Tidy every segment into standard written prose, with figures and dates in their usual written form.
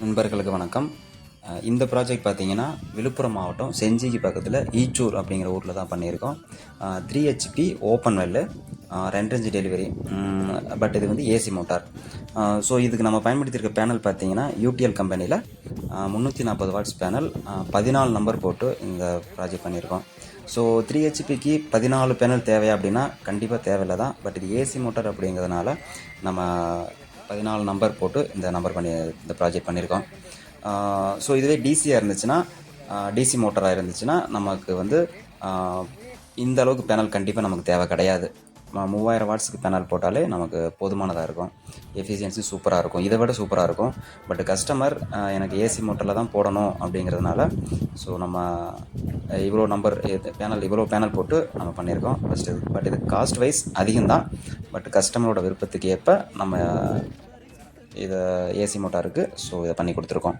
நண்பர்களுக்கு வணக்கம். இந்த ப்ராஜெக்ட் பார்த்தீங்கன்னா விழுப்புரம் மாவட்டம் செஞ்சிக்கு பக்கத்தில் ஈச்சூர் அப்படிங்கிற ஊரில் தான் பண்ணியிருக்கோம். 3 HP open well, 2 inch delivery. But இது வந்து ஏசி மோட்டார். ஸோ இதுக்கு நம்ம பயன்படுத்தியிருக்க பேனல் பார்த்தீங்கன்னா யூடிஎல் கம்பெனியில் 340 வாட்ஸ் பேனல், 14 நம்பர் போட்டு இந்த ப்ராஜெக்ட் பண்ணியிருக்கோம். ஸோ 3 ஹெச்பிக்கு 14 பேனல் தேவையா அப்படின்னா கண்டிப்பாக தேவையில்லை தான். பட் இது ஏசி மோட்டார் அப்படிங்கிறதுனால நம்ம 14 நம்பர் போட்டு இந்த ப்ராஜெக்ட் பண்ணியிருக்கோம். ஸோ இதுவே டிசியாக இருந்துச்சுன்னா, டிசி மோட்டராக இருந்துச்சுன்னா நமக்கு வந்து இந்த அளவுக்கு பேனல் கண்டிப்பாக நமக்கு தேவை கிடையாது. 3000 வாட்ஸுக்கு பேனல் போட்டாலே நமக்கு போதுமானதாக இருக்கும். எஃபிஷியன்சி சூப்பராக இருக்கும், இதை விட சூப்பராக இருக்கும். பட் கஸ்டமர் எனக்கு ஏசி மோட்டரில் தான் போடணும் அப்படிங்கிறதுனால ஸோ நம்ம இவ்வளோ பேனல் போட்டு நம்ம பண்ணியிருக்கோம் ஃபஸ்ட்டு. பட் இது காஸ்ட் வைஸ் அதிகம்தான். பட் கஸ்டமரோட விருப்பத்துக்கு ஏற்ப நம்ம இதை ஏசி மோட்டாருக்கு ஸோ இதை பண்ணி கொடுத்துருக்கோம்.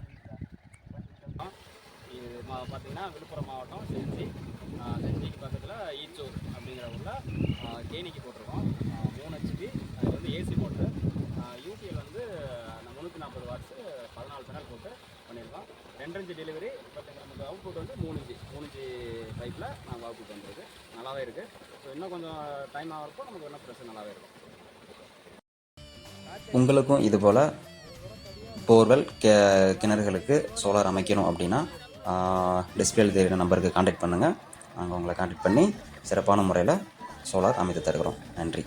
இது பார்த்தீங்கன்னா விழுப்புரம் மாவட்டம் செஞ்சிக்கு பக்கத்தில் ஈச்சூர் அப்படிங்கிற ஊரில் கேணிக்கு போட்டிருக்கோம். 3 ஹெச்பி, அது வந்து ஏசி மோட்ரு. யூடிஎல் வந்து 340 வாட்ஸு 14 பேனல் போட்டு பண்ணியிருக்கோம். 2 இன்ச் டெலிவரி. பட் நமக்கு அவுட்புட் வந்து 3 இன்ச்சு பைப்பில் நாங்கள் அவுட்புட் வந்துருக்கு. நல்லாவே இருக்குது. ஸோ இன்னும் கொஞ்சம் டைம் ஆகிறப்போ நமக்கு இன்னும் ப்ரெஷர் நல்லாவே இருக்கும். உங்களுக்கும் இதுபோல் போர்வெல் கிணறுகளுக்கு சோலார் அமைக்கணும் அப்படின்னா டிஸ்பிளேல தெரிகிற நம்பருக்கு கான்டாக்ட் பண்ணுங்கள். நாங்கள் உங்களை கான்டாக்ட் பண்ணி சிறப்பான முறையில் சோலார் அமைத்து தருகிறோம். நன்றி.